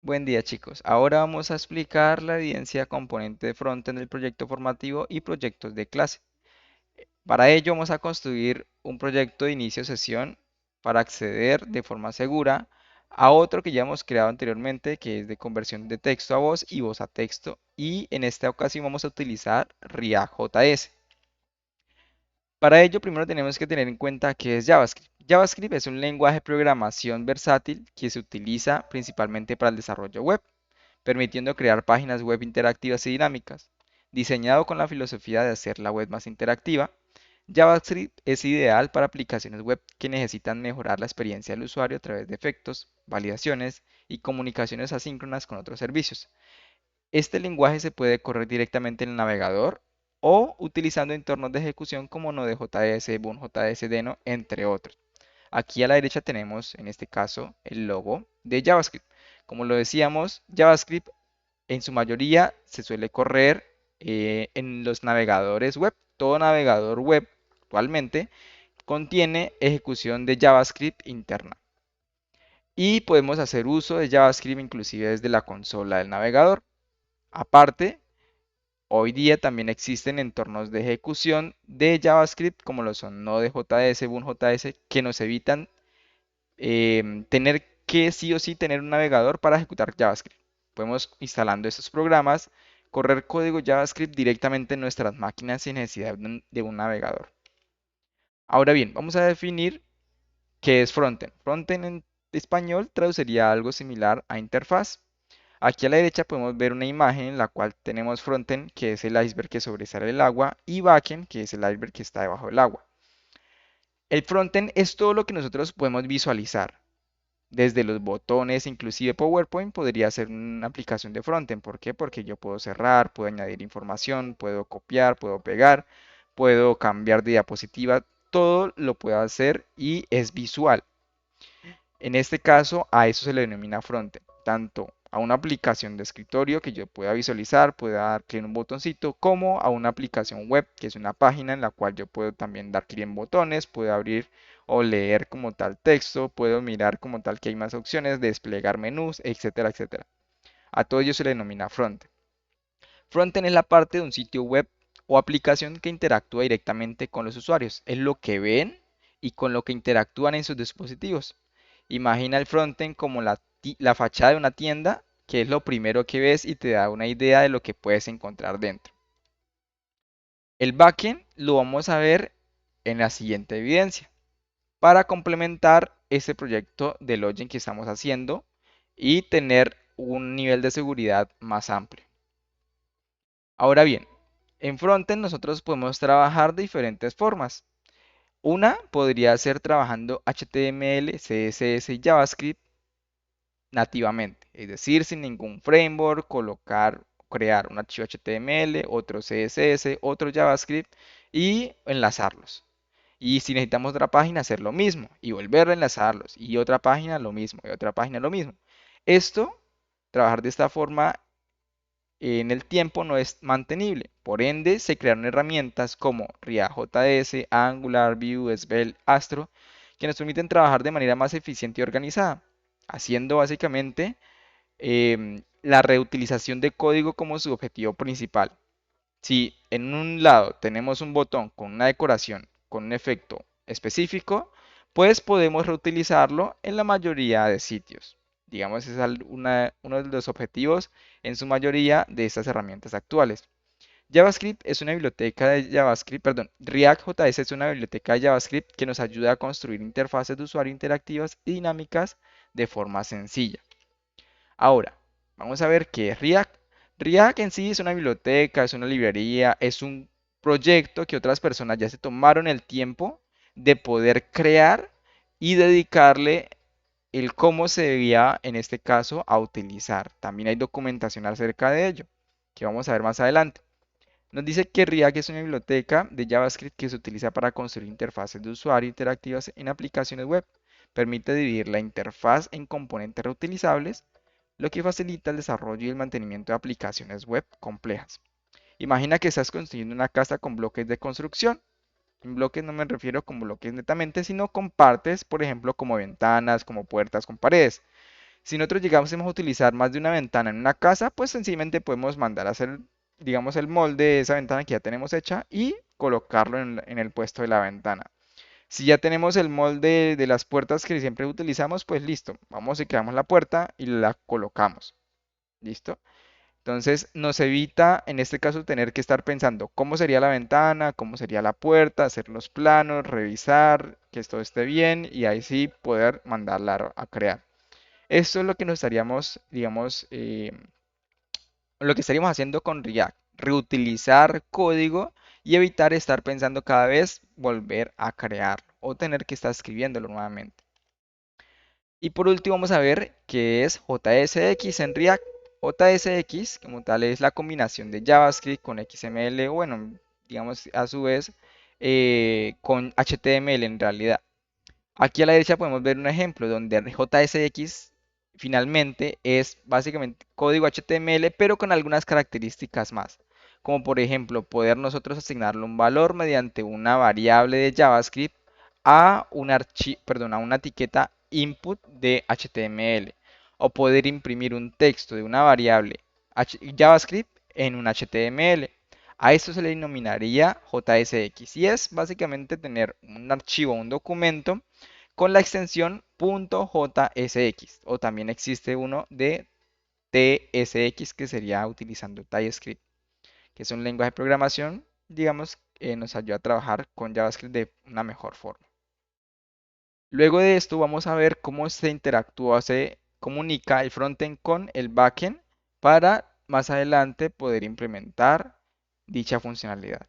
Buen día chicos, ahora vamos a explicar la evidencia componente de frontend del proyecto formativo y proyectos de clase. Para ello vamos a construir un proyecto de inicio sesión para acceder de forma segura a otro que ya hemos creado anteriormente que es de conversión de texto a voz y voz a texto y en esta ocasión vamos a utilizar React.js. Para ello, primero tenemos que tener en cuenta qué es JavaScript. JavaScript es un lenguaje de programación versátil que se utiliza principalmente para el desarrollo web, permitiendo crear páginas web interactivas y dinámicas. Diseñado con la filosofía de hacer la web más interactiva, JavaScript es ideal para aplicaciones web que necesitan mejorar la experiencia del usuario a través de efectos, validaciones y comunicaciones asíncronas con otros servicios. Este lenguaje se puede correr directamente en el navegador o utilizando entornos de ejecución como Node.js, Vue.js, Deno, entre otros. Aquí a la derecha tenemos, en este caso, el logo de JavaScript. Como lo decíamos, JavaScript en su mayoría se suele correr en los navegadores web. Todo navegador web actualmente contiene ejecución de JavaScript interna. Y podemos hacer uso de JavaScript inclusive desde la consola del navegador. Aparte, hoy día también existen entornos de ejecución de JavaScript como lo son Node.js, Vue.js, que nos evitan tener que sí o sí tener un navegador para ejecutar JavaScript. Podemos instalando estos programas, correr código JavaScript directamente en nuestras máquinas sin necesidad de un navegador. Ahora bien, vamos a definir qué es frontend. Frontend en español traduciría algo similar a interfaz. Aquí a la derecha podemos ver una imagen en la cual tenemos frontend, que es el iceberg que sobresale el agua, y backend, que es el iceberg que está debajo del agua. El frontend es todo lo que nosotros podemos visualizar. Desde los botones, inclusive PowerPoint podría ser una aplicación de frontend. ¿Por qué? Porque yo puedo cerrar, puedo añadir información, puedo copiar, puedo pegar, puedo cambiar de diapositiva. Todo lo puedo hacer y es visual. En este caso, a eso se le denomina frontend, tanto a una aplicación de escritorio que yo pueda visualizar, pueda dar clic en un botoncito, como a una aplicación web, que es una página en la cual yo puedo también dar clic en botones, puedo abrir o leer como tal texto, puedo mirar como tal que hay más opciones, desplegar menús, etcétera, etcétera. A todo ello se le denomina frontend. Frontend es la parte de un sitio web o aplicación que interactúa directamente con los usuarios. Es lo que ven y con lo que interactúan en sus dispositivos. Imagina el frontend como la fachada de una tienda, que es lo primero que ves y te da una idea de lo que puedes encontrar dentro. El backend lo vamos a ver en la siguiente evidencia para complementar este proyecto de login que estamos haciendo y tener un nivel de seguridad más amplio. Ahora bien, en frontend nosotros podemos trabajar de diferentes formas. Una podría ser trabajando HTML, CSS y JavaScript nativamente, es decir, sin ningún framework, crear un archivo HTML, otro CSS, otro JavaScript y enlazarlos. Y si necesitamos otra página, hacer lo mismo y volver a enlazarlos. Y otra página, lo mismo. Y otra página, lo mismo. Esto, trabajar de esta forma en el tiempo no es mantenible. Por ende, se crearon herramientas como React.js, Angular, Vue, Svelte, Astro, que nos permiten trabajar de manera más eficiente y organizada, haciendo básicamente la reutilización de código como su objetivo principal. Si en un lado tenemos un botón con una decoración, con un efecto específico, pues podemos reutilizarlo en la mayoría de sitios. Digamos, es uno de los objetivos en su mayoría de estas herramientas actuales. JavaScript es una biblioteca de JavaScript, perdón, React.js es una biblioteca de JavaScript que nos ayuda a construir interfaces de usuario interactivas y dinámicas de forma sencilla. Ahora, vamos a ver qué es React. React en sí es una biblioteca, es una librería, es un proyecto que otras personas ya se tomaron el tiempo de poder crear y dedicarle el cómo se debía, en este caso, a utilizar. También hay documentación acerca de ello, que vamos a ver más adelante. Nos dice que React es una biblioteca de JavaScript que se utiliza para construir interfaces de usuario interactivas en aplicaciones web. Permite dividir la interfaz en componentes reutilizables, lo que facilita el desarrollo y el mantenimiento de aplicaciones web complejas. Imagina que estás construyendo una casa con bloques de construcción. En bloques no me refiero con bloques netamente, sino con partes, por ejemplo, como ventanas, como puertas con paredes. Si nosotros llegásemos a utilizar más de una ventana en una casa, pues sencillamente podemos mandar a hacer, digamos, el molde de esa ventana que ya tenemos hecha y colocarlo en el puesto de la ventana. Si ya tenemos el molde de las puertas que siempre utilizamos, pues listo, vamos y creamos la puerta y la colocamos. ¿Listo? Entonces nos evita en este caso tener que estar pensando cómo sería la ventana, cómo sería la puerta, hacer los planos, revisar que todo esté bien y ahí sí poder mandarla a crear. Esto es lo que nos estaríamos, digamos, lo que estaríamos haciendo con React, reutilizar código y evitar estar pensando cada vez volver a crearlo o tener que estar escribiéndolo nuevamente. Y por último vamos a ver qué es JSX en React. JSX como tal es la combinación de JavaScript con XML, o bueno, digamos a su vez con HTML en realidad. Aquí a la derecha podemos ver un ejemplo donde JSX finalmente es básicamente código HTML, pero con algunas características más. Como por ejemplo, poder nosotros asignarle un valor mediante una variable de JavaScript a a una etiqueta input de HTML. O poder imprimir un texto de una variable JavaScript en un HTML. A esto se le denominaría JSX y es básicamente tener un archivo, un documento con la extensión .jsx o también existe uno de TSX que sería utilizando TypeScript, que es un lenguaje de programación, digamos, que nos ayuda a trabajar con JavaScript de una mejor forma. Luego de esto vamos a ver cómo se interactúa, se comunica el frontend con el backend para más adelante poder implementar dicha funcionalidad.